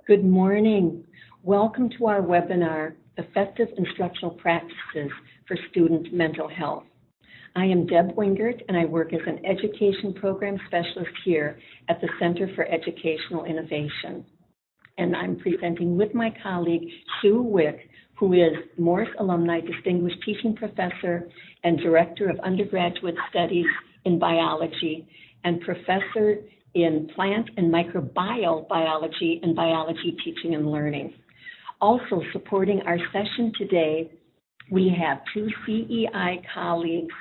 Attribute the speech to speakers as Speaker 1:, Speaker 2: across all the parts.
Speaker 1: Good morning. Welcome to our webinar, Effective Instructional Practices for Student Mental Health. I am Deb Wingert, and I work as an Education Program Specialist here at the Center for Educational Innovation. And I'm presenting with my colleague, Sue Wick, who is Morse Alumni Distinguished Teaching Professor and Director of Undergraduate Studies in Biology and Professor in Plant and Microbial Biology and Biology Teaching and Learning. Also supporting our session today, we have two CEI colleagues.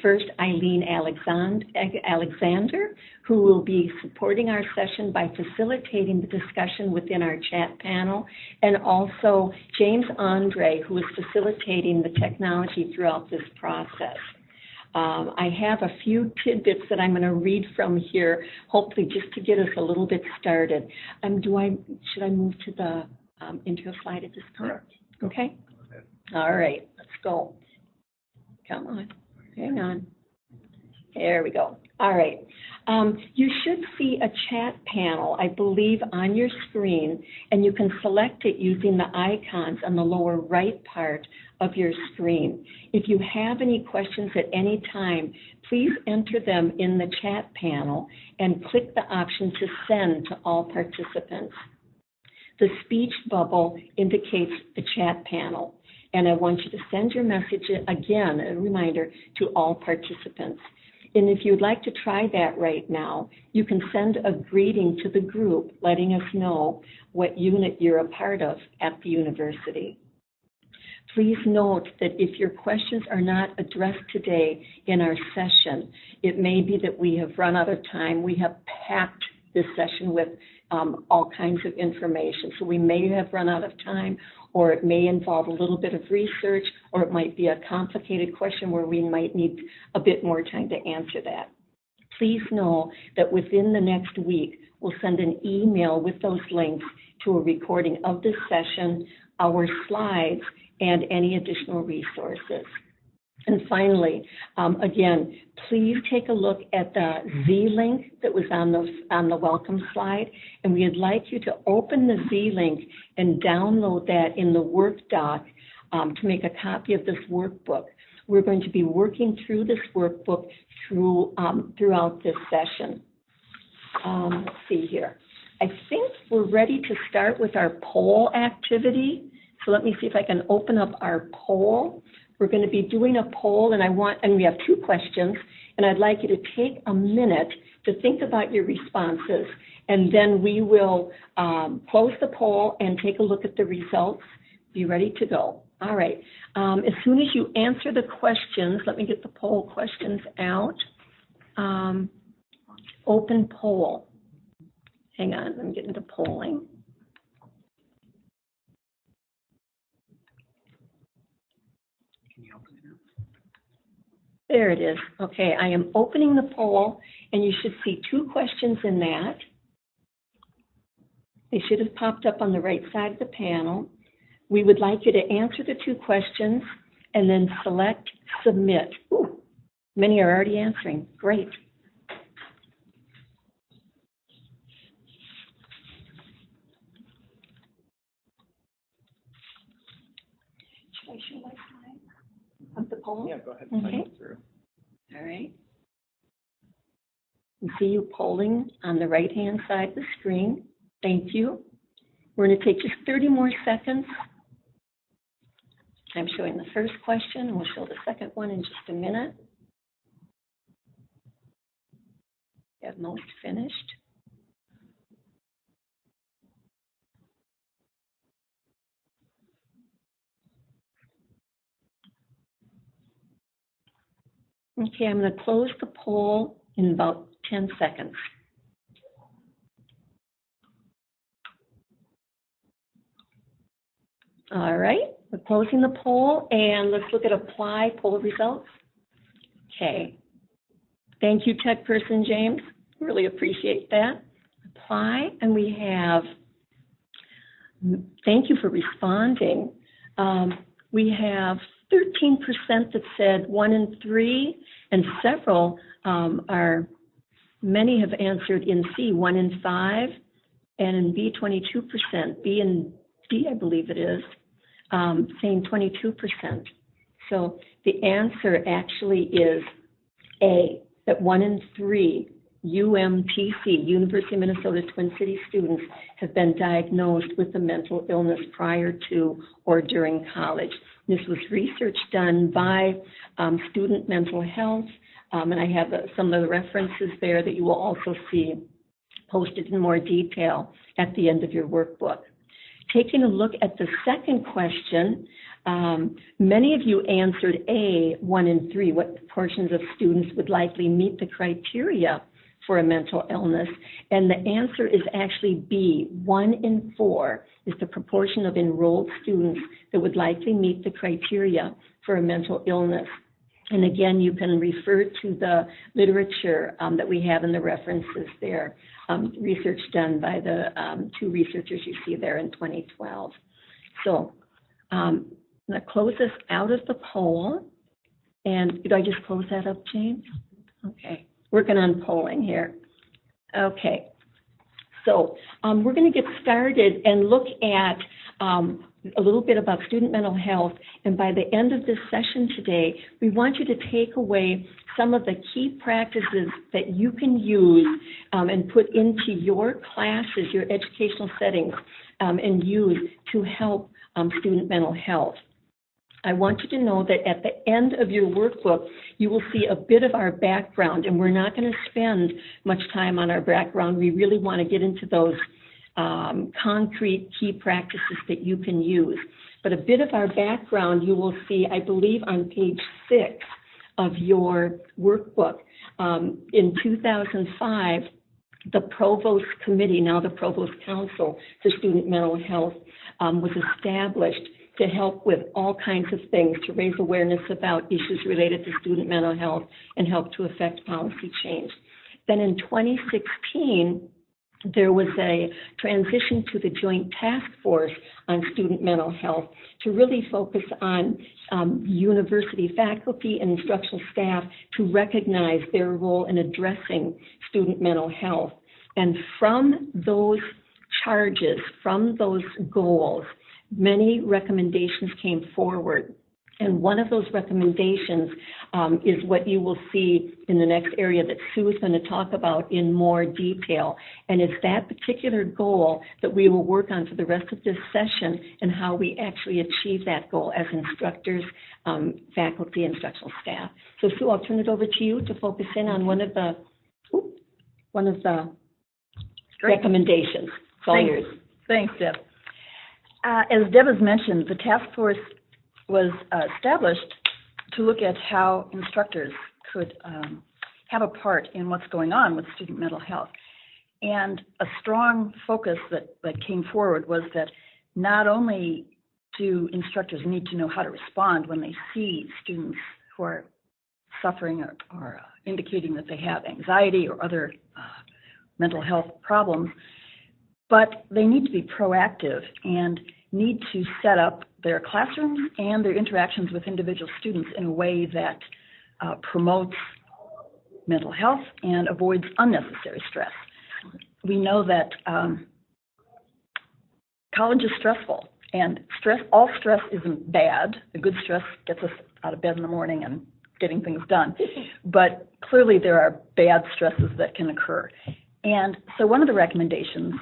Speaker 1: First, Eileen Alexander, who will be supporting our session by facilitating the discussion within our chat panel, and also James Andre, who is facilitating the technology throughout this process. I have a few tidbits that I'm going to read from here, hopefully just to get us a little bit started. Should I move to the intro slide at this point?
Speaker 2: Correct.
Speaker 1: Okay. All right, let's go. Come on. Hang on. There we go. All right. You should see a chat panel, I believe, on your screen, and you can select it using the icons on the lower right part of your screen. If you have any questions at any time, please enter them in the chat panel and click the option to send to all participants. The speech bubble indicates the chat panel, and I want you to send your message, again, a reminder, to all participants. And if you'd like to try that right now, you can send a greeting to the group letting us know what unit you're a part of at the university. Please note that if your questions are not addressed today in our session, it may be that we have run out of time. We have packed this session with all kinds of information. So we may have run out of time, or it may involve a little bit of research, or it might be a complicated question where we might need a bit more time to answer that. Please know that within the next week, we'll send an email with those links to a recording of this session, our slides, and any additional resources. And finally, again, please take a look at the Z link that was on the welcome slide, and we'd like you to open the Z link and download that in the work doc to make a copy of this workbook. We're going to be working through this workbook throughout this session. Let's see here. I think we're ready to start with our poll activity. So let me see if I can open up our poll. We're going to be doing a poll, and we have two questions, and I'd like you to take a minute to think about your responses, and then we will close the poll and take a look at the results. Be ready to go. All right. As soon as you answer the questions, let me get the poll questions out. Open poll. Hang on, let me get into polling. There it is. Okay, I am opening the poll, and you should see two questions in that. They should have popped up on the right side of the panel. We would like you to answer the two questions and then select Submit. Ooh, many are already answering. Great. Should I show my slide of the poll?
Speaker 2: Yeah, go ahead.
Speaker 1: Okay.
Speaker 2: Through.
Speaker 1: All right. You see you polling on the right-hand side of the screen. Thank you. We're going to take just 30 more seconds. I'm showing the first question, and we'll show the second one in just a minute. We have most finished. Okay, I'm going to close the poll in about 10 seconds. All right, we're closing the poll, and let's look at apply poll results. Okay. Thank you, tech person James. Really appreciate that. Apply, and we have, thank you for responding. We have 13% that said 1 and 3, and several many have answered in C, 1 and 5, and in B, 22%. B and D, I believe it is, saying 22%. So the answer actually is A, that 1 in 3 UMTC, University of Minnesota Twin Cities students have been diagnosed with a mental illness prior to or during college. This was research done by Student Mental Health, and I have some of the references there that you will also see posted in more detail at the end of your workbook. Taking a look at the second question, many of you answered A, 1 in 3, what proportions of students would likely meet the criteria for a mental illness, and the answer is actually B, 1 in 4 is the proportion of enrolled students that would likely meet the criteria for a mental illness. And again, you can refer to the literature that we have in the references there, research done by the 2 researchers you see there in 2012. So I'm going to close this out of the poll. And did I just close that up, James? Okay. Working on polling here. Okay. So we're going to get started and look at a little bit about student mental health, and by the end of this session today, we want you to take away some of the key practices that you can use and put into your classes, your educational settings, and use to help student mental health. I want you to know that at the end of your workbook, you will see a bit of our background, and we're not going to spend much time on our background. We really want to get into those concrete key practices that you can use. But a bit of our background you will see, I believe, on page 6 of your workbook. In 2005, the Provost Committee, now the Provost Council for Student Mental Health, was established to help with all kinds of things, to raise awareness about issues related to student mental health and help to affect policy change. Then in 2016, there was a transition to the Joint Task Force on Student Mental Health to really focus on university faculty and instructional staff to recognize their role in addressing student mental health. And from those charges, from those goals, many recommendations came forward. And one of those recommendations is what you will see in the next area that Sue is going to talk about in more detail. And it's that particular goal that we will work on for the rest of this session and how we actually achieve that goal as instructors, faculty, instructional staff. So Sue, I'll turn it over to you to focus in on one of the recommendations. It's all yours.
Speaker 2: Thanks, Deb. As Deb has mentioned, the task force was established to look at how instructors could have a part in what's going on with student mental health. And a strong focus that came forward was that not only do instructors need to know how to respond when they see students who are suffering or indicating that they have anxiety or other mental health problems, but they need to be proactive and need to set up their classrooms and their interactions with individual students in a way that promotes mental health and avoids unnecessary stress. We know that college is stressful, and all stress isn't bad. The good stress gets us out of bed in the morning and getting things done. But clearly there are bad stresses that can occur. And so one of the recommendations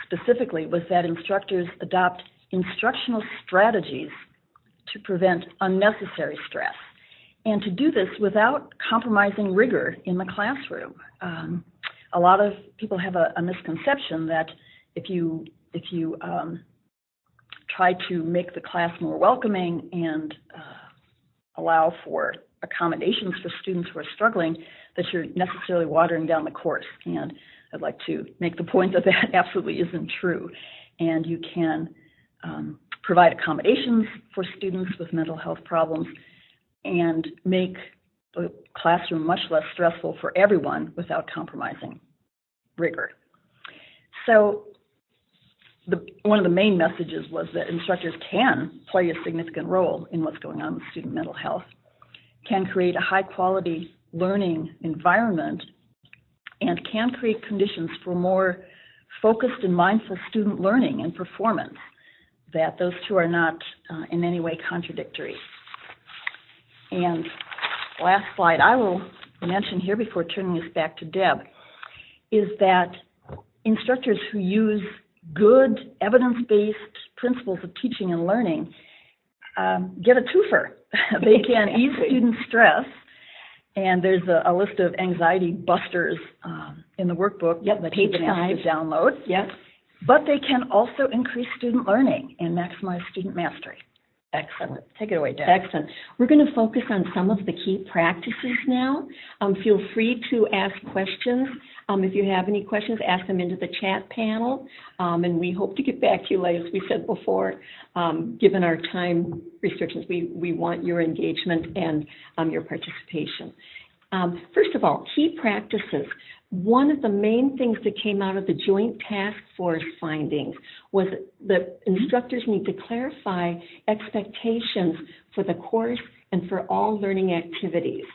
Speaker 2: specifically was that instructors adopt instructional strategies to prevent unnecessary stress, and to do this without compromising rigor in the classroom. A lot of people have a misconception that if you try to make the class more welcoming and allow for accommodations for students who are struggling, that you're necessarily watering down the course. And I'd like to make the point that that absolutely isn't true. And you can provide accommodations for students with mental health problems and make the classroom much less stressful for everyone without compromising rigor. So one of the main messages was that instructors can play a significant role in what's going on with student mental health, can create a high-quality learning environment, and can create conditions for more focused and mindful student learning and performance, that those two are not in any way contradictory. And last slide I will mention here before turning this back to Deb is that instructors who use good evidence-based principles of teaching and learning get a twofer. They can ease student stress, and there's a list of anxiety busters in the workbook that you've been asked to download.
Speaker 1: Yep.
Speaker 2: But they can also increase student learning and maximize student mastery.
Speaker 1: Excellent.
Speaker 2: Take it away, Deb.
Speaker 1: Excellent. We're going to focus on some of the key practices now. Feel free to ask questions. If you have any questions, ask them into the chat panel, and we hope to get back to you, like as we said before. Given our time restrictions, we want your engagement and your participation. First of all, key practices. One of the main things that came out of the Joint Task Force findings was that instructors need to clarify expectations for the course and for all learning activities.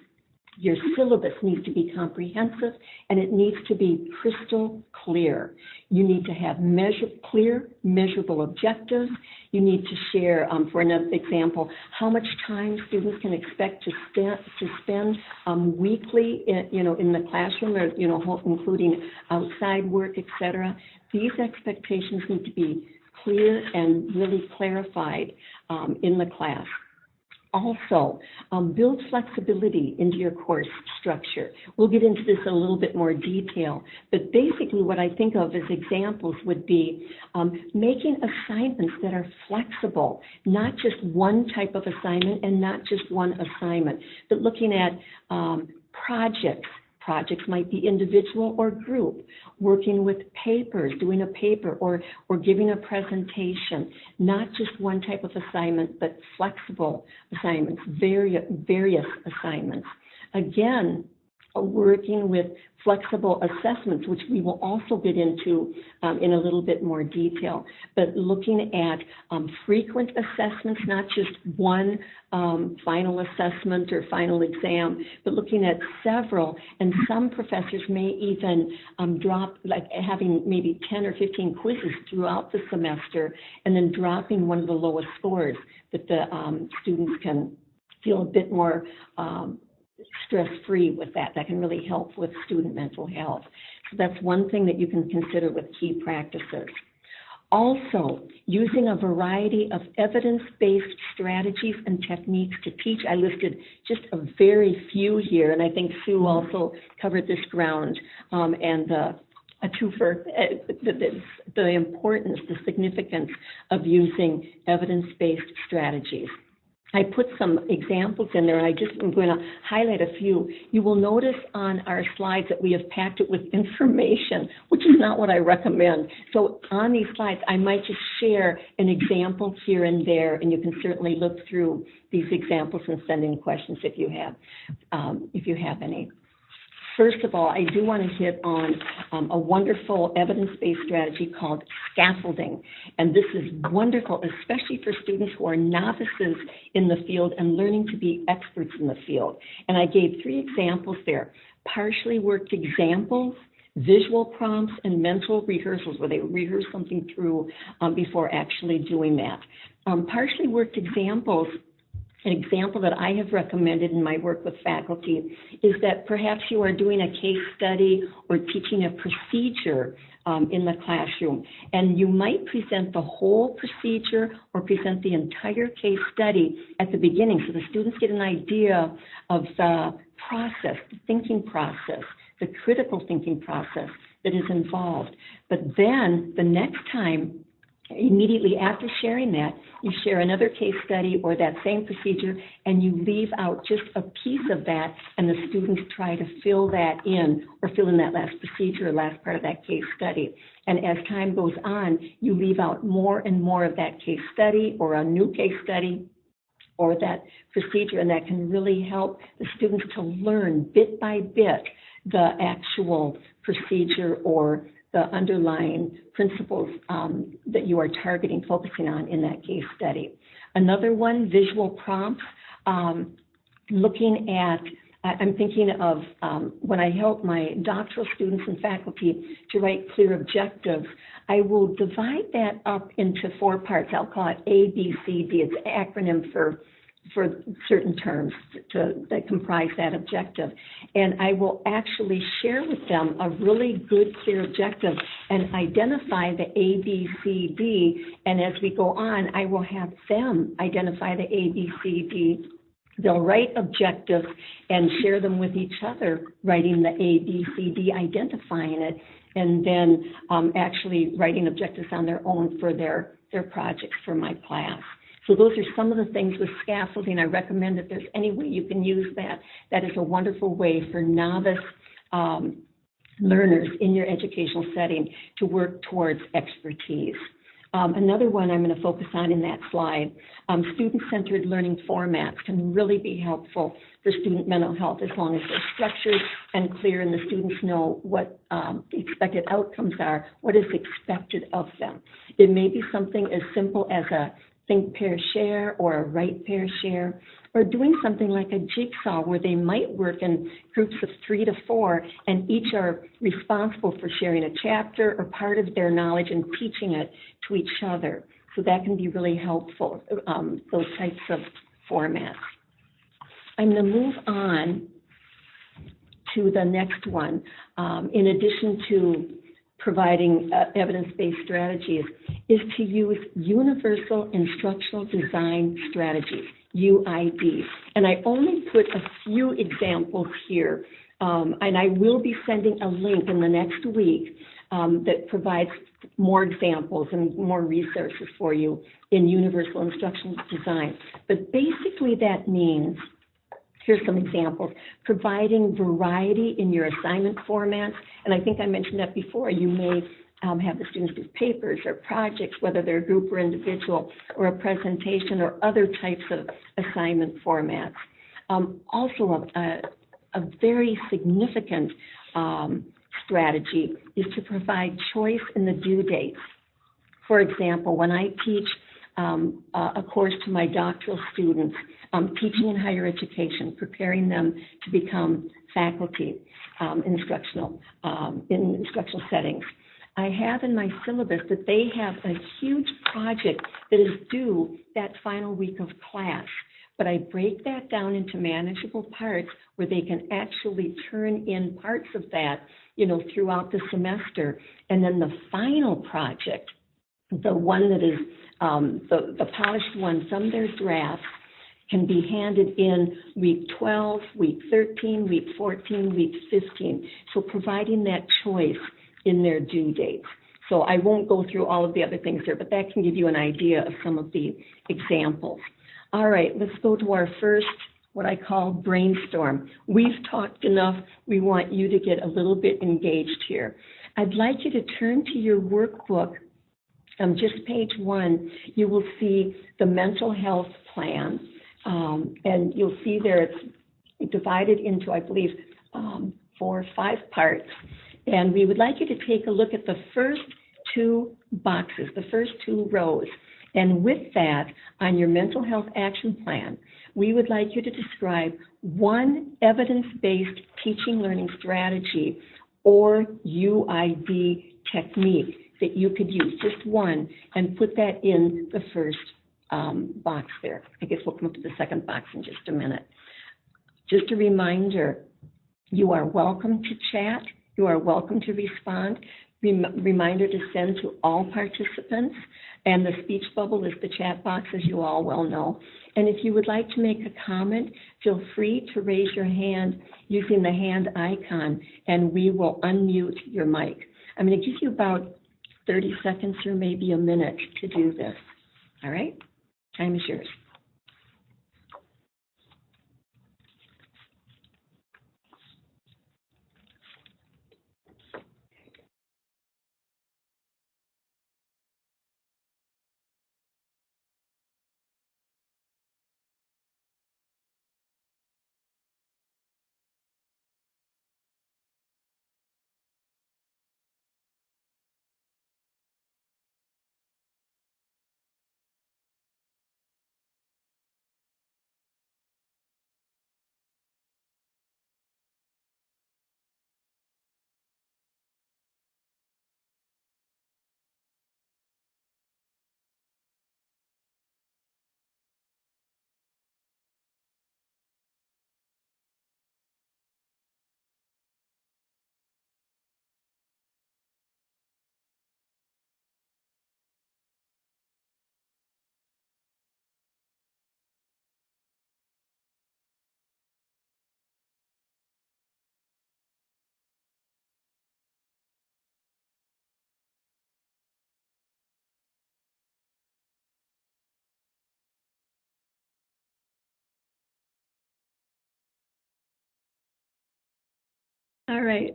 Speaker 1: Your syllabus needs to be comprehensive, and it needs to be crystal clear. You need to have clear, measurable objectives. You need to share, for another example, how much time students can expect to spend weekly, in the classroom, or including outside work, etc. These expectations need to be clear and really clarified in the class. Also, build flexibility into your course structure. We'll get into this in a little bit more detail, but basically what I think of as examples would be making assignments that are flexible, not just one type of assignment and not just one assignment, but looking at projects. Projects might be individual or group, working with papers, doing a paper, or giving a presentation. Not just one type of assignment, but flexible assignments, various assignments. Again, working with flexible assessments, which we will also get into in a little bit more detail, but looking at frequent assessments, not just one final assessment or final exam, but looking at several, and some professors may even drop, like having maybe 10 or 15 quizzes throughout the semester, and then dropping one of the lowest scores that the students can feel a bit more stress-free with that. That can really help with student mental health. So that's one thing that you can consider with key practices. Also, using a variety of evidence-based strategies and techniques to teach. I listed just a very few here, and I think Sue also covered this ground, and a twofer, the importance, the significance of using evidence-based strategies. I put some examples in there, and I'm going to highlight a few. You will notice on our slides that we have packed it with information, which is not what I recommend. So on these slides, I might just share an example here and there, and you can certainly look through these examples and send in questions if you have any. First of all, I do want to hit on a wonderful evidence-based strategy called scaffolding. And this is wonderful, especially for students who are novices in the field and learning to be experts in the field. And I gave 3 examples there: partially worked examples, visual prompts, and mental rehearsals, where they rehearse something through before actually doing that. Partially worked examples. An example that I have recommended in my work with faculty is that perhaps you are doing a case study or teaching a procedure in the classroom, and you might present the whole procedure or present the entire case study at the beginning so the students get an idea of the process, the thinking process, the critical thinking process that is involved. But then the next time, immediately after sharing that, you share another case study or that same procedure, and you leave out just a piece of that, and the students try to fill that in, or fill in that last procedure or last part of that case study. And as time goes on, you leave out more and more of that case study or a new case study or that procedure, and that can really help the students to learn bit by bit the actual procedure or the underlying principles that you are targeting, focusing on in that case study. Another one, visual prompts, looking at I'm thinking of when I help my doctoral students and faculty to write clear objectives, I will divide that up into 4 parts. I'll call it A, B, C, D. It's an acronym for certain terms that comprise that objective. And I will actually share with them a really good, clear objective and identify the A, B, C, D. And as we go on, I will have them identify the A, B, C, D. They'll write objectives and share them with each other, writing the A, B, C, D, identifying it, and then actually writing objectives on their own for their projects for my class. So those are some of the things with scaffolding. I recommend that there's any way you can use that. That is a wonderful way for novice learners in your educational setting to work towards expertise. Another one I'm going to focus on in that slide, student-centered learning formats can really be helpful for student mental health as long as they're structured and clear and the students know what the expected outcomes are, what is expected of them. It may be something as simple as a think, pair, share, or a write, pair, share, or doing something like a jigsaw where they might work in groups of 3 to 4 and each are responsible for sharing a chapter or part of their knowledge and teaching it to each other. So that can be really helpful, those types of formats. I'm going to move on to the next one. In addition to providing evidence-based strategies, is to use Universal Instructional Design Strategies, UID. And I only put a few examples here, and I will be sending a link in the next week that provides more examples and more resources for you in Universal Instructional Design. But basically that means, here's some examples, providing variety in your assignment formats. And I think I mentioned that before. You may have the students do papers or projects, whether they're group or individual, or a presentation or other types of assignment formats. Also, a very significant strategy is to provide choice in the due dates. For example, when I teach a course to my doctoral students, teaching in higher education, preparing them to become faculty in instructional settings, I have in my syllabus that they have a huge project that is due that final week of class. But I break that down into manageable parts where they can actually turn in parts of that, throughout the semester. And then the final project, the one that is the polished one from their drafts, can be handed in week 12, week 13, week 14, week 15. So providing that choice in their due dates. So I won't go through all of the other things there, but that can give you an idea of some of the examples. All right, let's go to our first, what I call brainstorm. We've talked enough. We want you to get a little bit engaged here. I'd like you to turn to your workbook. Just page 1, you will see the mental health plan, and you'll see there it's divided into, I believe, 4 or 5 parts. And we would like you to take a look at the first 2 boxes, the first 2 rows. And with that, on your mental health action plan, we would like you to describe one evidence-based teaching learning strategy or UID technique that you could use, just one, and put that in the first box there. I guess we'll come up to the second box in just a minute. Just a reminder, you are welcome to chat. You are welcome to respond. Reminder to send to all participants. And the speech bubble is the chat box, as you all well know. And if you would like to make a comment, feel free to raise your hand using the hand icon, and we will unmute your mic. I'm going to give you about 30 seconds or maybe a minute to do this. All right? Time is yours. All right.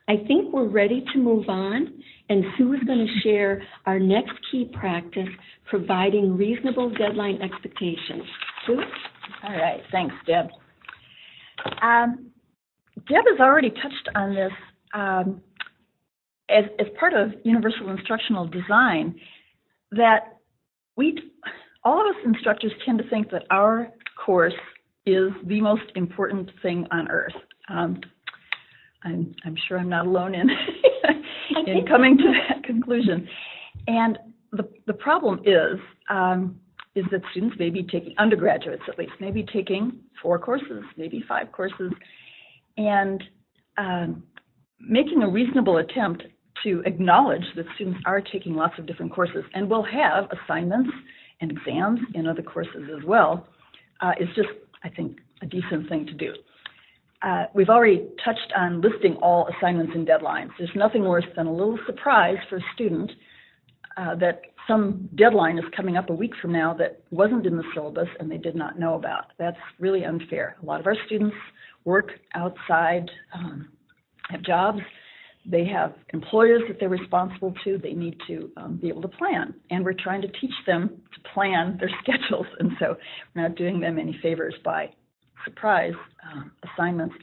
Speaker 1: I think we're ready to move on, and Sue is going to share our next key practice, providing reasonable deadline expectations. Sue?
Speaker 2: All right, thanks, Deb. Deb has already touched on this as part of universal instructional design, that all of us instructors tend to think that our course is the most important thing on earth. I'm sure I'm not alone in in coming to that conclusion. And the problem is that students may be taking, undergraduates at least, may be taking 4 courses, maybe 5 courses, and making a reasonable attempt to acknowledge that students are taking lots of different courses and will have assignments and exams in other courses as well, is just, I think, a decent thing to do. We've already touched on listing all assignments and deadlines. There's nothing worse than a little surprise for a student that some deadline is coming up a week from now that wasn't in the syllabus and they did not know about. That's really unfair. A lot of our students work outside, have jobs. They have employers that they're responsible to. They need to be able to plan. And we're trying to teach them to plan their schedules. And so we're not doing them any favors by surprise assignments.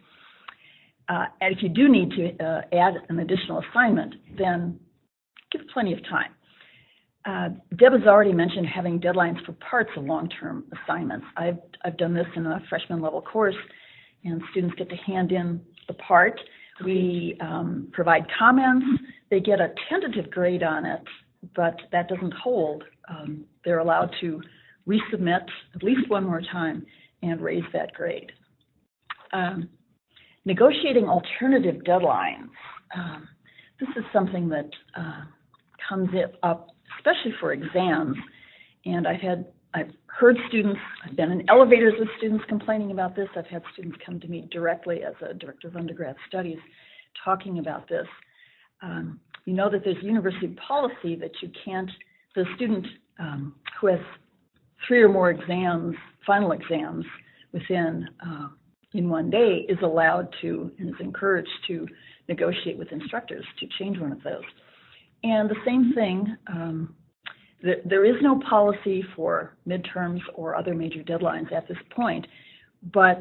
Speaker 2: And if you do need to add an additional assignment, then give plenty of time. Deb has already mentioned having deadlines for parts of long-term assignments. I've done this in a freshman level course, and students get to hand in the part. We provide comments. They get a tentative grade on it, but that doesn't hold. They're allowed to resubmit at least one more time and raise that grade. Negotiating alternative deadlines. This is something that comes up, especially for exams. And I've heard students, I've been in elevators with students complaining about this. I've had students come to me directly as a director of undergrad studies talking about this. You know that there's university policy that you can't, the student who has 3 or more exams, final exams, within in one day is allowed to and is encouraged to negotiate with instructors to change one of those. And the same thing, there is no policy for midterms or other major deadlines at this point, but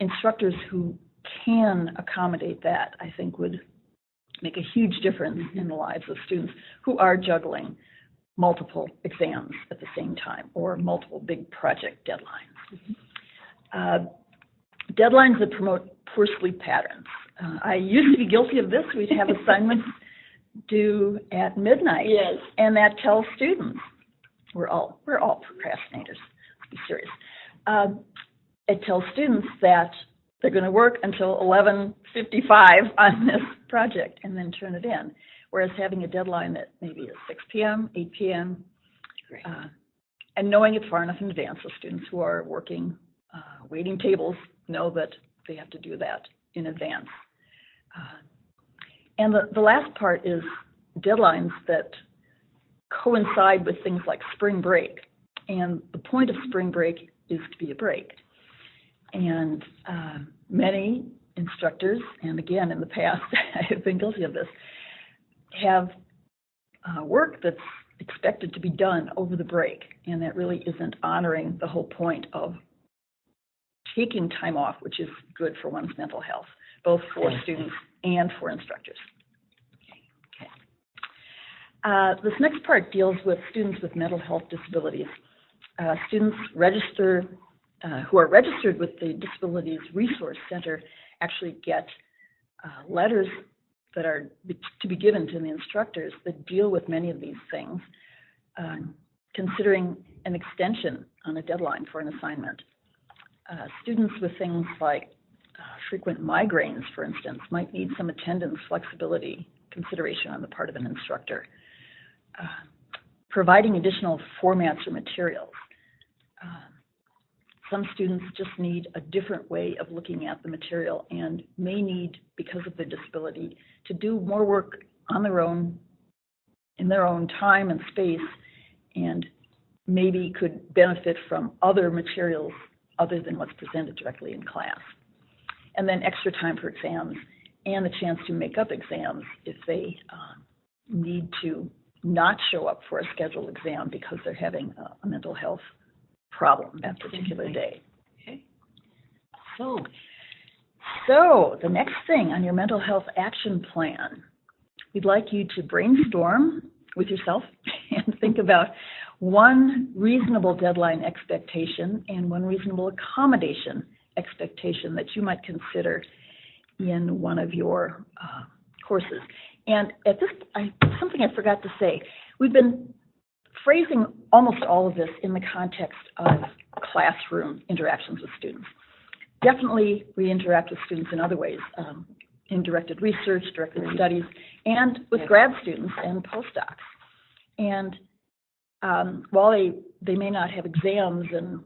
Speaker 2: instructors who can accommodate that, I think, would make a huge difference in the lives of students who are juggling multiple exams at the same time or multiple big project deadlines. Deadlines that promote poor sleep patterns. I used to be guilty of this. We'd have assignments due at midnight, yes, and that tells students, we're all procrastinators, let's be serious. It tells students that they're going to work until 11:55 on this project and then turn it in. Whereas having a deadline that maybe is 6 p.m., 8 p.m., and knowing it far enough in advance, so students who are working, waiting tables know that they have to do that in advance. And the last part is deadlines that coincide with things like spring break. And the point of spring break is to be a break. And many instructors, and again in the past I have been guilty of this, have work that's expected to be done over the break, and that really isn't honoring the whole point of taking time off, which is good for one's mental health, both for students and for instructors. This next part deals with students with mental health disabilities. Students who are registered with the Disabilities Resource Center actually get letters that are to be given to the instructors that deal with many of these things, considering an extension on a deadline for an assignment. Students with things like frequent migraines, for instance, might need some attendance flexibility consideration on the part of an instructor. Providing additional formats or materials. Some students just need a different way of looking at the material and may need, because of their disability, to do more work on their own, in their own time and space, and maybe could benefit from other materials other than what's presented directly in class. and then extra time for exams, and the chance to make up exams if they need to not show up for a scheduled exam because they're having a mental health problem that particular day.
Speaker 1: Okay.
Speaker 2: So the next thing on your mental health action plan, we'd like you to brainstorm with yourself and think about one reasonable deadline expectation and one reasonable accommodation expectation that you might consider in one of your courses. And at this, something I forgot to say, we've been phrasing almost all of this in the context of classroom interactions with students. Definitely, we interact with students in other ways, in directed research, directed studies, and with grad students and postdocs. And while they may not have exams and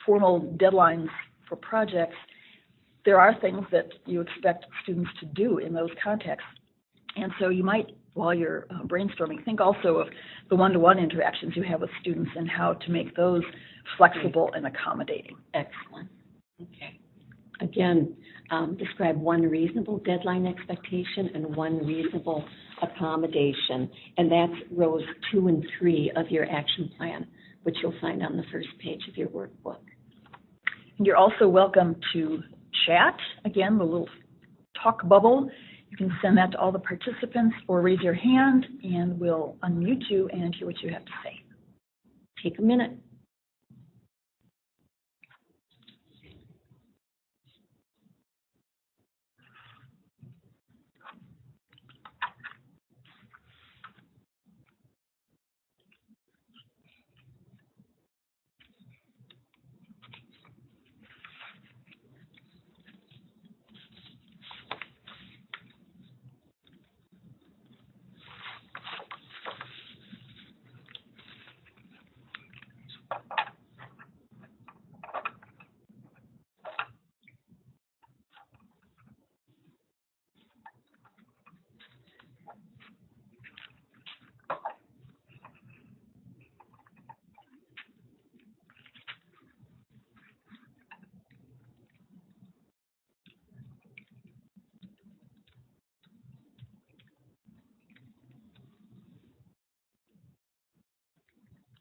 Speaker 2: formal deadlines for projects, there are things that you expect students to do in those contexts. And so you might, while you're brainstorming, think also of the one-to-one interactions you have with students and how to make those flexible and accommodating.
Speaker 1: Excellent. Okay. Again, describe one reasonable deadline expectation and one reasonable accommodation. And that's rows 2 and 3 of your action plan, which you'll find on the first page of your workbook.
Speaker 2: And you're also welcome to chat. Again, the little talk bubble. You can send that to all the participants or raise your hand and we'll unmute you and hear what you have to say.
Speaker 1: Take a minute.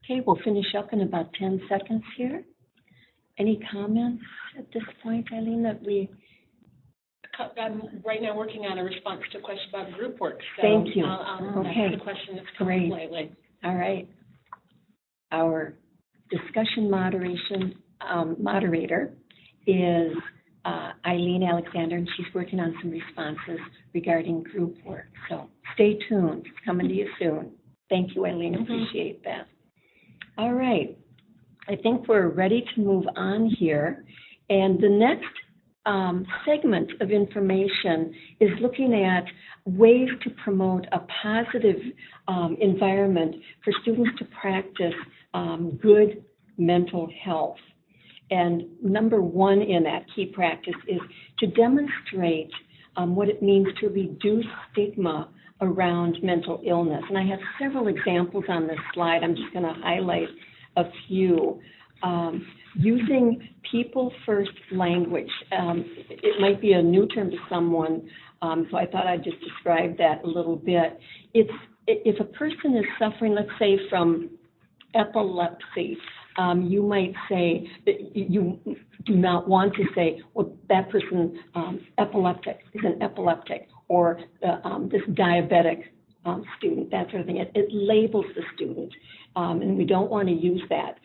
Speaker 1: Okay, we'll finish up in about 10 seconds here. Any comments at this point, Eileen, that we...
Speaker 3: I'm right now working on a response to a question about group work. So
Speaker 1: Thank you.
Speaker 3: Okay. That's the question that's come up lately.
Speaker 1: All right. Our discussion moderator is Eileen Alexander, and she's working on some responses regarding group work. So stay tuned. It's coming to you soon. Thank you, Eileen. Appreciate that. All right. I think we're ready to move on here. And the next segment of information is looking at ways to promote a positive environment for students to practice good mental health. And number one in that key practice is to demonstrate what it means to reduce stigma around mental illness. And I have several examples on this slide. I'm just going to highlight a few. Using people-first language. It might be a new term to someone, so I thought I'd just describe that a little bit. If a person is suffering, let's say, from epilepsy, you might say that you do not want to say, well, that person epileptic is an epileptic, or this diabetic student, that sort of thing. It labels the student, and we don't want to use that.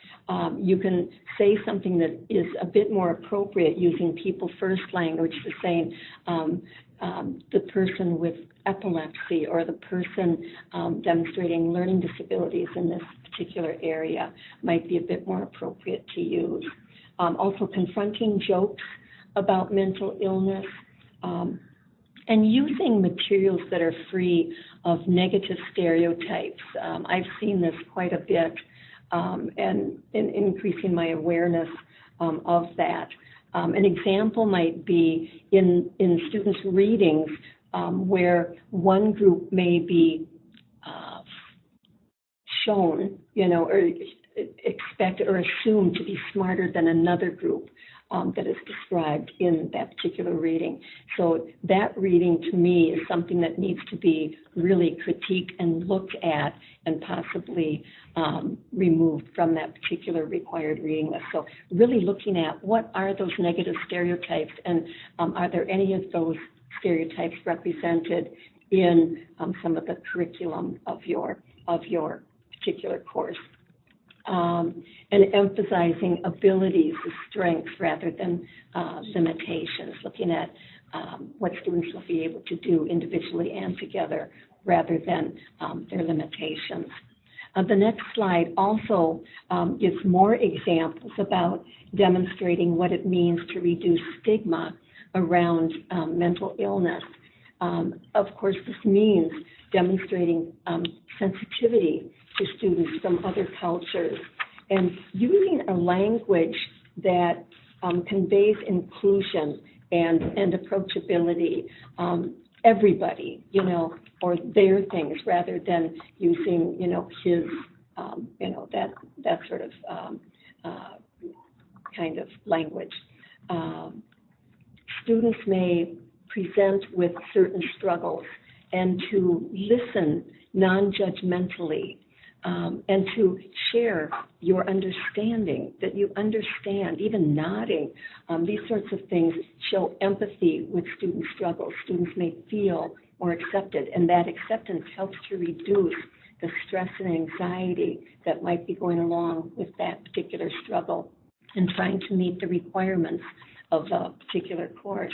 Speaker 1: You can say something that is a bit more appropriate using people-first language for saying the person with epilepsy or the person demonstrating learning disabilities in this particular area might be a bit more appropriate to use. Also confronting jokes about mental illness, and using materials that are free of negative stereotypes. I've seen this quite a bit, and increasing my awareness of that. An example might be in students' readings where one group may be shown, or expected or assumed to be smarter than another group. that is described in that particular reading. So that reading, to me, is something that needs to be really critiqued and looked at and possibly removed from that particular required reading list. So really looking at what are those negative stereotypes, and are there any of those stereotypes represented in some of the curriculum of your particular course. And emphasizing abilities, strengths, rather than limitations, looking at what students will be able to do individually and together rather than their limitations. The next slide also gives more examples about demonstrating what it means to reduce stigma around mental illness. Of course, this means demonstrating sensitivity to students from other cultures and using a language that conveys inclusion and approachability, everybody, or their things, rather than using, his, that sort of kind of language. Students may present with certain struggles, and to listen non-judgmentally, and to share your understanding, that you understand, even nodding. These sorts of things show empathy with student struggles. Students may feel more accepted, and that acceptance helps to reduce the stress and anxiety that might be going along with that particular struggle and trying to meet the requirements of a particular course.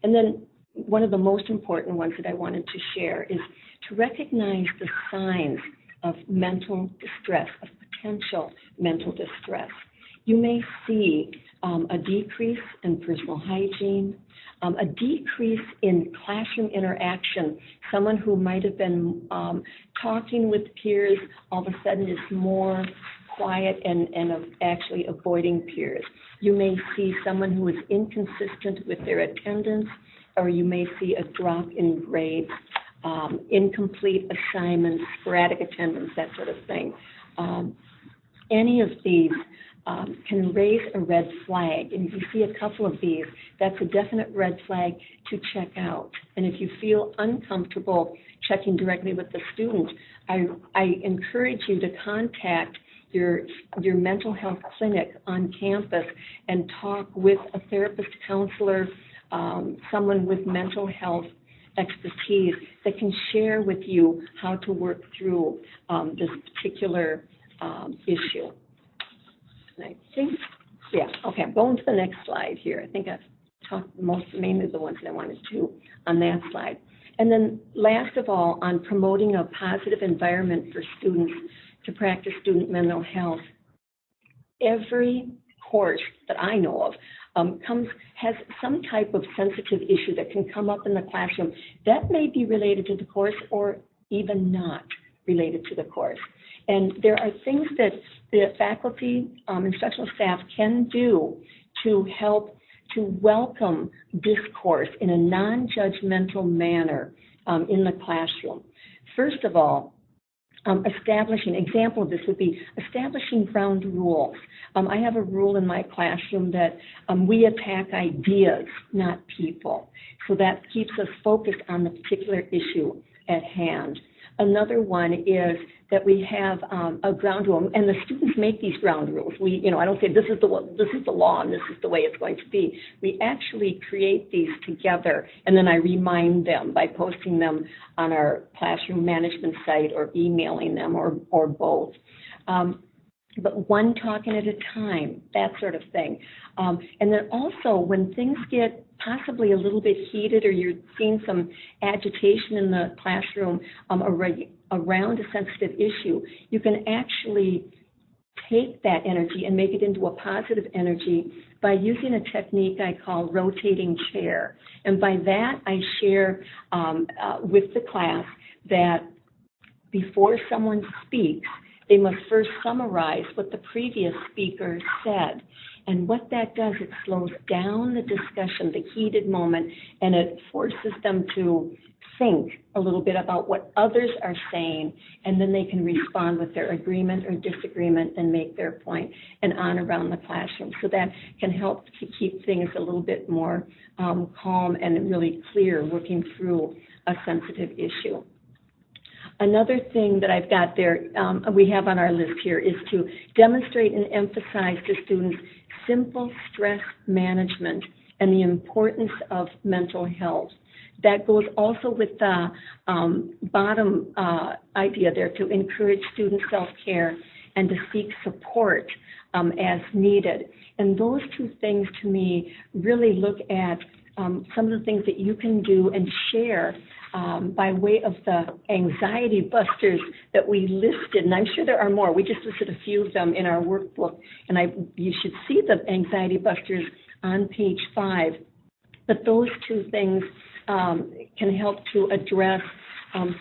Speaker 1: And then one of the most important ones that I wanted to share is to recognize the signs of mental distress, of potential mental distress. You may see a decrease in personal hygiene, a decrease in classroom interaction. Someone who might have been talking with peers all of a sudden is more quiet and actually avoiding peers. You may see someone who is inconsistent with their attendance, or you may see a drop in grades, incomplete assignments, sporadic attendance, that sort of thing. Any of these can raise a red flag. And if you see a couple of these, that's a definite red flag to check out. And if you feel uncomfortable checking directly with the student, I encourage you to contact your mental health clinic on campus and talk with a therapist, counselor, someone with mental health expertise that can share with you how to work through this particular issue. And I think, okay, I'm going to the next slide here. I think I've talked mainly the ones that I wanted to on that slide. And then last of all, on promoting a positive environment for students to practice student mental health. Every course that I know of has some type of sensitive issue that can come up in the classroom that may be related to the course or even not related to the course. And there are things that the faculty, instructional staff can do to help to welcome discourse in a non-judgmental manner in the classroom. First of all, example of this would be establishing ground rules. I have a rule in my classroom that we attack ideas, not people. So that keeps us focused on the particular issue at hand. Another one is that we have a ground rule, and the students make these ground rules. I don't say this is the law and this is the way it's going to be. We actually create these together, and then I remind them by posting them on our classroom management site or emailing them or both. But one talking at a time, that sort of thing. And then also when things get possibly a little bit heated or you're seeing some agitation in the classroom around a sensitive issue, you can actually take that energy and make it into a positive energy by using a technique I call rotating chair. And by that, I share with the class that before someone speaks, they must first summarize what the previous speaker said. And what that does, it slows down the discussion, the heated moment, and it forces them to think a little bit about what others are saying, and then they can respond with their agreement or disagreement and make their point and on around the classroom. So that can help to keep things a little bit more calm and really clear working through a sensitive issue. Another thing that I've got there, we have on our list here, is to demonstrate and emphasize to students simple stress management and the importance of mental health. That goes also with the bottom idea there, to encourage student self-care and to seek support as needed. And those two things, to me, really look at some of the things that you can do and share by way of the anxiety busters that we listed, and I'm sure there are more. We just listed a few of them in our workbook, and you should see the anxiety busters on page 5. But those two things can help to address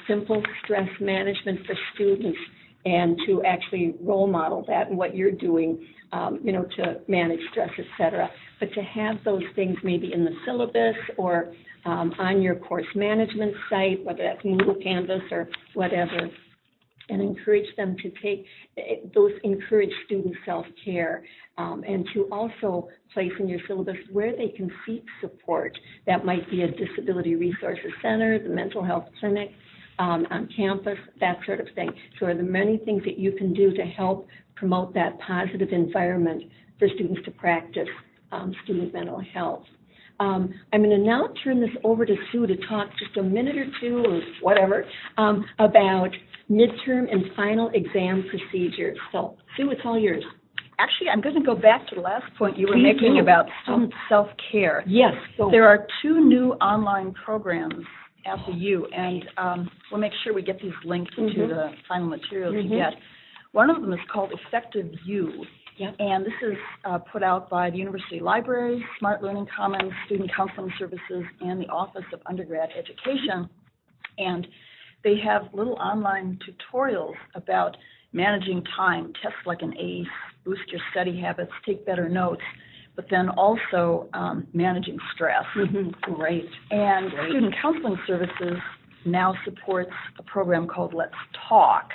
Speaker 1: simple stress management for students and to actually role model that and what you're doing, to manage stress, et cetera. But to have those things maybe in the syllabus or on your course management site, whether that's Moodle, Canvas, or whatever, and encourage them to encourage student self-care, and to also place in your syllabus where they can seek support. That might be a disability resources center, the mental health clinic, on campus, that sort of thing. So are there many things that you can do to help promote that positive environment for students to practice student mental health? I'm going to now turn this over to Sue to talk just a minute or two or whatever about midterm and final exam procedures. So, Sue, it's all yours.
Speaker 2: Actually, I'm going to go back to the last point you were making about student self-care.
Speaker 1: Yes.
Speaker 2: There are 2 new online programs at the U, and we'll make sure we get these linked to the final materials you get. One of them is called Effective U, and this is put out by the University Libraries, Smart Learning Commons, Student Counseling Services, and the Office of Undergrad Education. And they have little online tutorials about managing time, tests like an ACE, boost your study habits, take better notes, but then also managing stress.
Speaker 1: Great.
Speaker 2: And Student Counseling Services now supports a program called Let's Talk.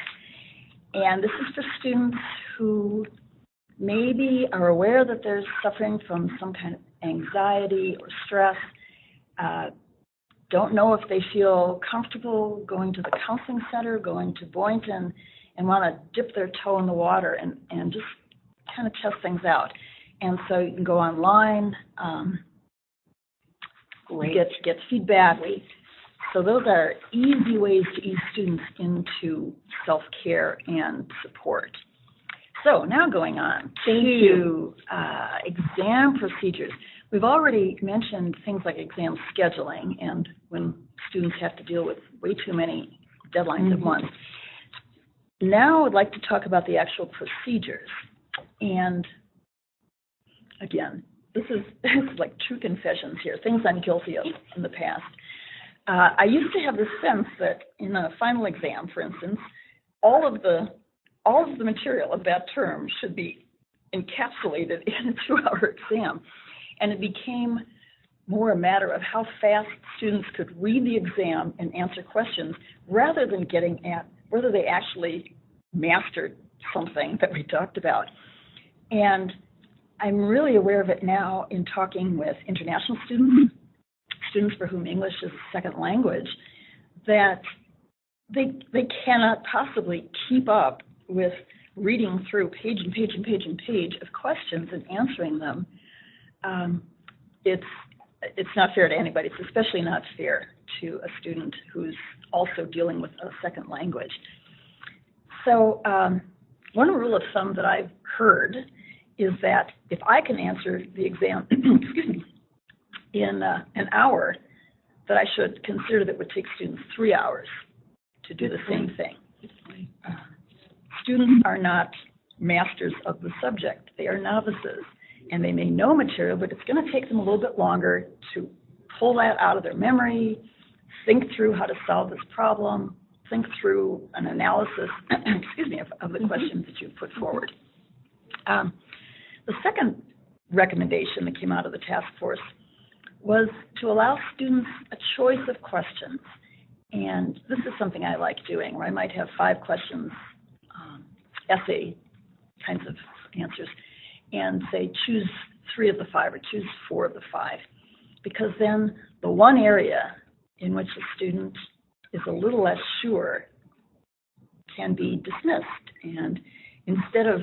Speaker 2: And this is for students who maybe are aware that they're suffering from some kind of anxiety or stress, don't know if they feel comfortable going to the counseling center, going to Boynton, and want to dip their toe in the water and just kind of test things out. And so you can go online, get feedback. So those are easy ways to ease students into self-care and support. So now going on to exam procedures. We've already mentioned things like exam scheduling and when students have to deal with way too many deadlines at once. Now I'd like to talk about the actual procedures. And again, this is like true confessions here, things I'm guilty of in the past. I used to have the sense that in a final exam, for instance, all of the material of that term should be encapsulated in a 2-hour exam. And it became more a matter of how fast students could read the exam and answer questions rather than getting at whether they actually mastered something that we talked about. And I'm really aware of it now in talking with international students, students for whom English is a second language, that they cannot possibly keep up with reading through page and page and page and page of questions and answering them. It's not fair to anybody. It's especially not fair to a student who's also dealing with a second language. So one rule of thumb that I've heard is that if I can answer the exam excuse me, in an hour, that I should consider that it would take students 3 hours to do the same thing. Students are not masters of the subject. They are novices, and they may know material, but it's going to take them a little bit longer to pull that out of their memory, think through how to solve this problem, think through an analysis excuse me, of the questions that you've put forward. The second recommendation that came out of the task force was to allow students a choice of questions And this is something I like doing, where I might have 5 questions, essay kinds of answers, and say choose 3 of the 5 or choose 4 of the 5, because then the one area in which a student is a little less sure can be dismissed. And instead of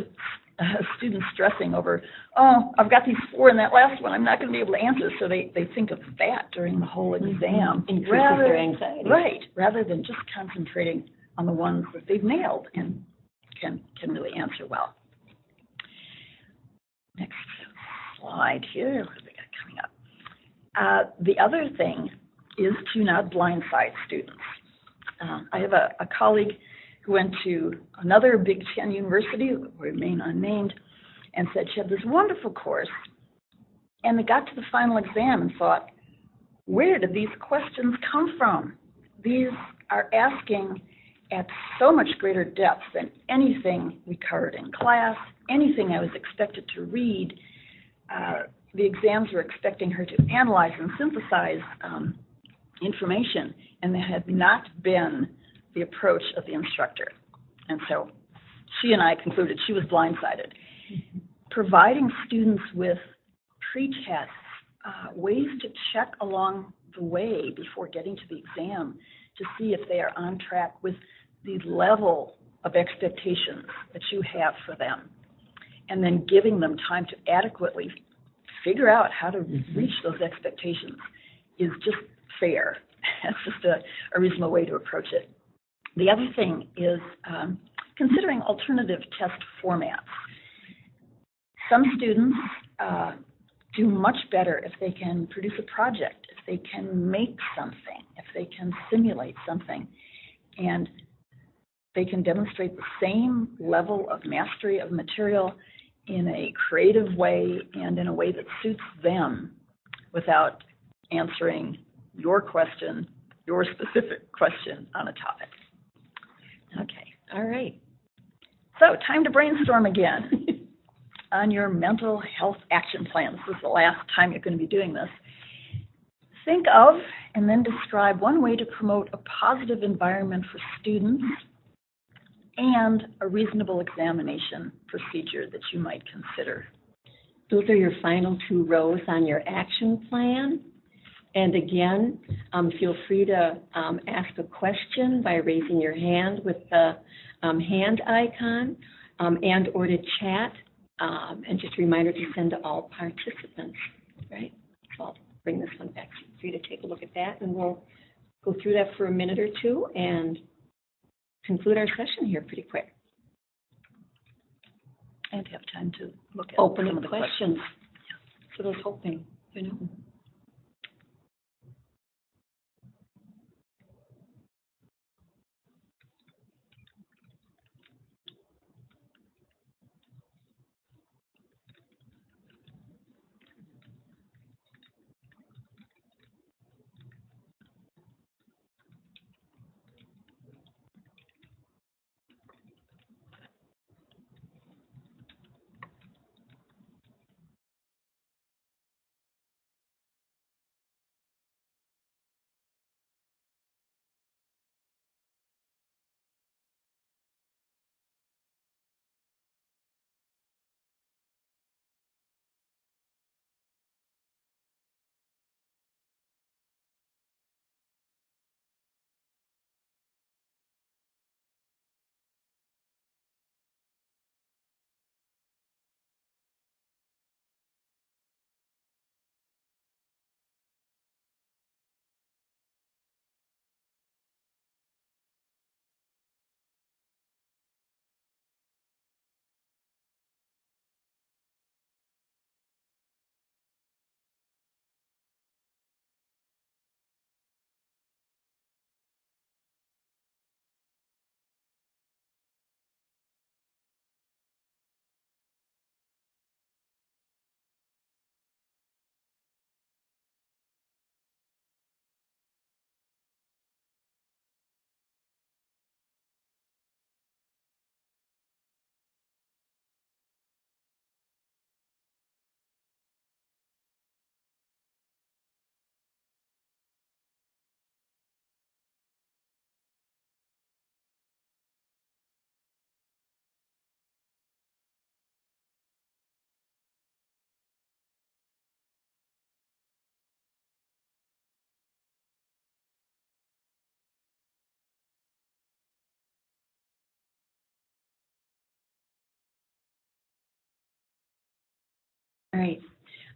Speaker 2: students stressing over, oh, I've got these 4 in that last one, I'm not going to be able to answer, so they think of that during the whole exam.
Speaker 1: Increases their anxiety.
Speaker 2: Right, rather than just concentrating on the ones that they've nailed and can really answer well. Next slide here, what have we got coming up? The other thing is to not blindside students. I have a colleague who went to another Big Ten university, will remain unnamed, and said she had this wonderful course, and they got to the final exam and thought, where did these questions come from? These are asking at so much greater depth than anything we covered in class, anything I was expected to read. The exams were expecting her to analyze and synthesize information, and that had not been the approach of the instructor. And so she and I concluded she was blindsided. Providing students with pre-tests, ways to check along the way before getting to the exam to see if they are on track with the level of expectations that you have for them, and then giving them time to adequately figure out how to reach those expectations is just fair. That's just a reasonable way to approach it. The other thing is considering alternative test formats. Some students do much better if they can produce a project, if they can make something, if they can simulate something, and they can demonstrate the same level of mastery of material in a creative way and in a way that suits them without answering your question, your specific question on a topic. Okay, all right. So time to brainstorm again on your mental health action plan. This is the last time you're going to be doing this. Think of and then describe one way to promote a positive environment for students and a reasonable examination procedure that you might consider.
Speaker 1: Those are your final 2 rows on your action plan. And again, feel free to ask a question by raising your hand with the hand icon and or to chat. And just a reminder to send to all participants, right? So I'll bring this one back for you to take a look at that, and we'll go through that for a minute or 2 and conclude our session here pretty quick.
Speaker 2: And have time to look at
Speaker 1: open
Speaker 2: some
Speaker 1: up
Speaker 2: of the
Speaker 1: questions. So I was hoping, you know.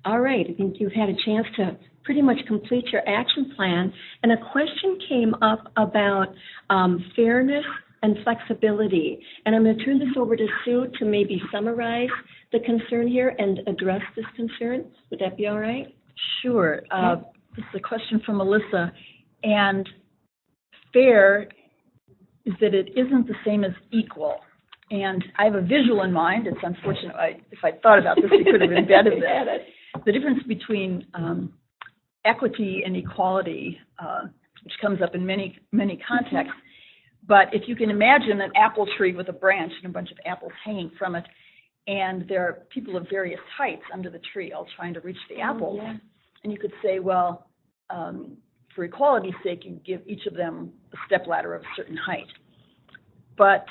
Speaker 1: All right, I think you've had a chance to pretty much complete your action plan. And a question came up about fairness and flexibility. And I'm going to turn this over to Sue to maybe summarize the concern here and address this concern. Would that be all right?
Speaker 2: Sure. This is a question from Melissa. And fair is that it isn't the same as equal. And I have a visual in mind. It's unfortunate. If I thought about this, we could have embedded this. The difference between equity and equality, which comes up in many contexts. But if you can imagine an apple tree with a branch and a bunch of apples hanging from it, and there are people of various heights under the tree all trying to reach the apples, and you could say, well, for equality's sake, you give each of them a stepladder of a certain height. But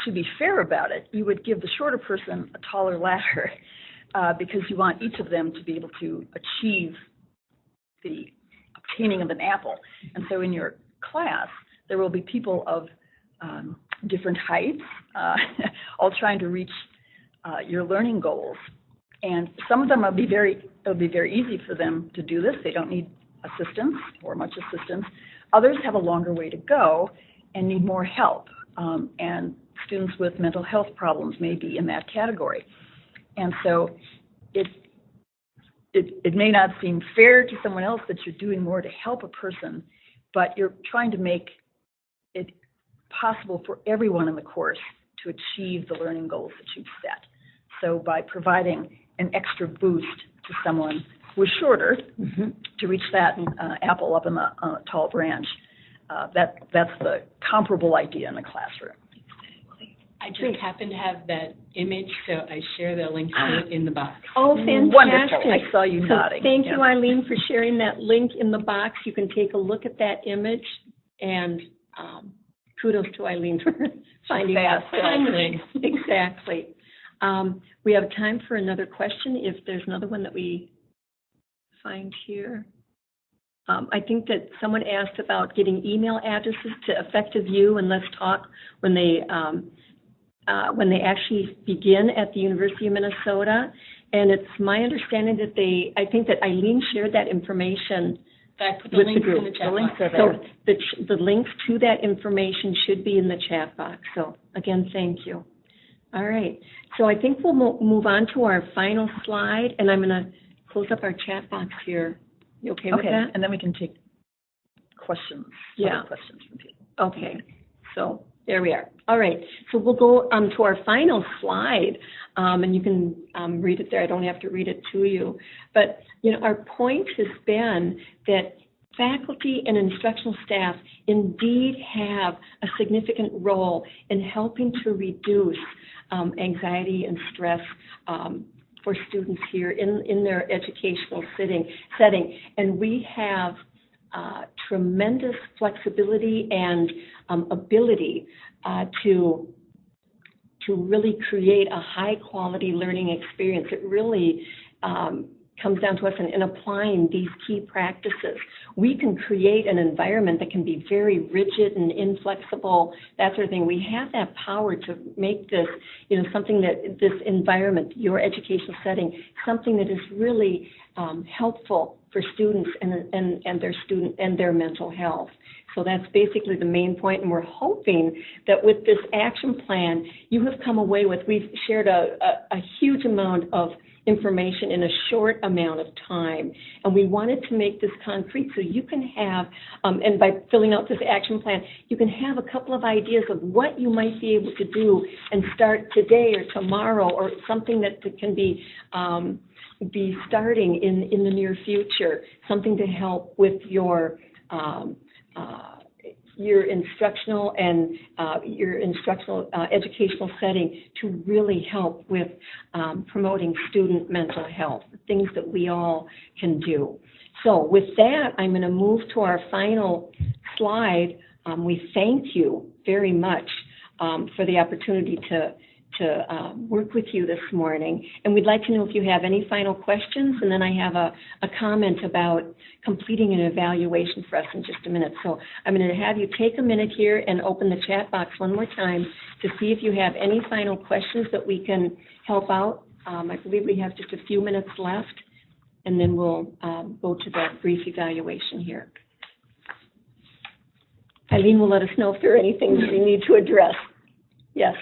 Speaker 2: to be fair about it, you would give the shorter person a taller ladder because you want each of them to be able to achieve the obtaining of an apple. And so in your class, there will be people of different heights, all trying to reach your learning goals. And some of them it'll be very easy for them to do this. They don't need assistance or much assistance. Others have a longer way to go and need more help. And students with mental health problems may be in that category. And so it may not seem fair to someone else that you're doing more to help a person, but you're trying to make it possible for everyone in the course to achieve the learning goals that you've set. So by providing an extra boost to someone who is shorter to reach that apple up in the tall branch, that's the comparable idea in the classroom.
Speaker 3: I just happen to have that image, so I share the link to it in the box.
Speaker 1: Oh, fantastic.
Speaker 2: Wonderful. I saw you nodding.
Speaker 1: Thank you, Eileen, for sharing that link in the box. You can take a look at that image, and kudos to Eileen for finding that.
Speaker 3: Finally.
Speaker 1: Exactly. We have time for another question if there's another one that we find here. I think that someone asked about getting email addresses to Effective You and Let's Talk when they actually begin at the University of Minnesota. And it's my understanding that I think that Eileen shared that information
Speaker 3: I put the
Speaker 1: with
Speaker 3: links
Speaker 1: the group.
Speaker 3: in the chat box.
Speaker 1: So the links to that information should be in the chat box. So again, thank you. All right. So I think we'll move on to our final slide, and I'm going to close up our chat box here. You okay with that?
Speaker 2: And then we can take questions.
Speaker 1: Yeah.
Speaker 2: Questions from people.
Speaker 1: Okay. So there we are. All right. So we'll go to our final slide, and you can read it there. I don't have to read it to you. But, our point has been that faculty and instructional staff indeed have a significant role in helping to reduce anxiety and stress for students here in their educational setting. And we have tremendous flexibility and ability to really create a high-quality learning experience. It really comes down to us in applying these key practices. We can create an environment that can be very rigid and inflexible, that sort of thing. We have that power to make this, something that this environment, your educational setting, something that is really helpful for students and their mental health. So that's basically the main point, and we're hoping that with this action plan, you have come away with, we've shared a huge amount of information in a short amount of time, and we wanted to make this concrete so you can have, and by filling out this action plan, you can have a couple of ideas of what you might be able to do and start today or tomorrow, or something that can be starting in the near future, something to help with your instructional and your instructional educational setting to really help with promoting student mental health, things that we all can do. So with that, I'm going to move to our final slide. We thank you very much for the opportunity to work with you this morning. And we'd like to know if you have any final questions, and then I have a comment about completing an evaluation for us in just a minute. So I'm going to have you take a minute here and open the chat box one more time to see if you have any final questions that we can help out. I believe we have just a few minutes left. and then we'll go to the brief evaluation here. Eileen will let us know if there are any things we need to address. Yes.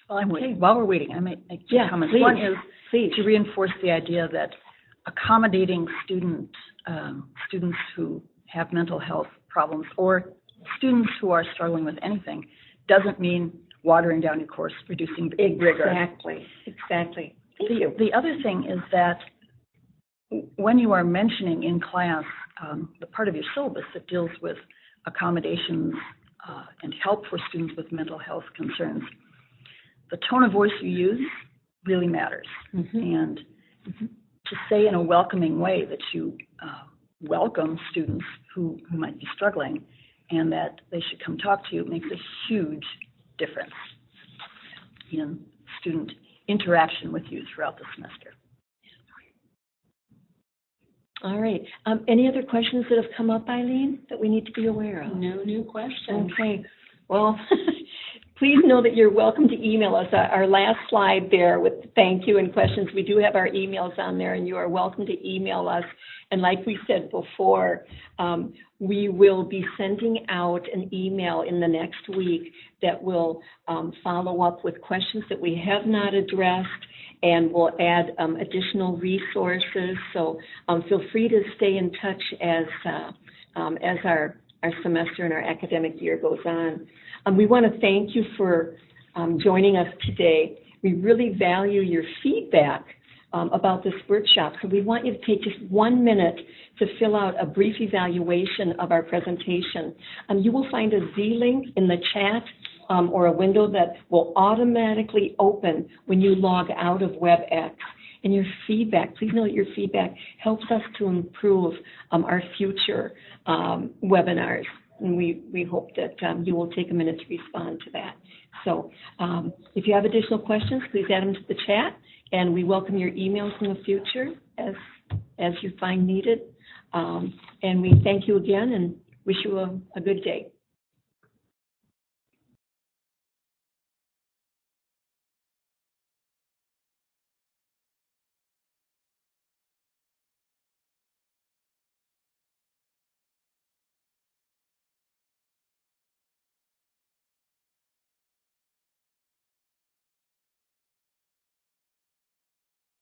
Speaker 2: While I'm waiting, while we're waiting, I might make two comments.
Speaker 1: Please,
Speaker 2: One is
Speaker 1: please.
Speaker 2: to reinforce the idea that accommodating students who have mental health problems or students who are struggling with anything doesn't mean watering down your course, reducing rigor.
Speaker 1: Exactly. Exactly. Thank you.
Speaker 2: The other thing is that when you are mentioning in class the part of your syllabus that deals with accommodations and help for students with mental health concerns, the tone of voice you use really matters. And to say in a welcoming way that you welcome students who might be struggling and that they should come talk to you makes a huge difference in student interaction with you throughout the semester.
Speaker 1: All right. Any other questions that have come up, Eileen, that we need to be aware of?
Speaker 3: No new questions.
Speaker 1: Okay. Well, please know that you're welcome to email us. Our last slide there with thank you and questions, we do have our emails on there, and you are welcome to email us. And like we said before, we will be sending out an email in the next week that will follow up with questions that we have not addressed, and we'll add additional resources. So feel free to stay in touch as our semester and our academic year goes on. We want to thank you for joining us today. We really value your feedback about this workshop. So we want you to take just 1 minute to fill out a brief evaluation of our presentation. You will find a Z link in the chat or a window that will automatically open when you log out of WebEx. And your feedback, please know that your feedback helps us to improve our future webinars. And we hope that you will take a minute to respond to that. So if you have additional questions, please add them to the chat, and we welcome your emails in the future as you find needed. And we thank you again and wish you a good day.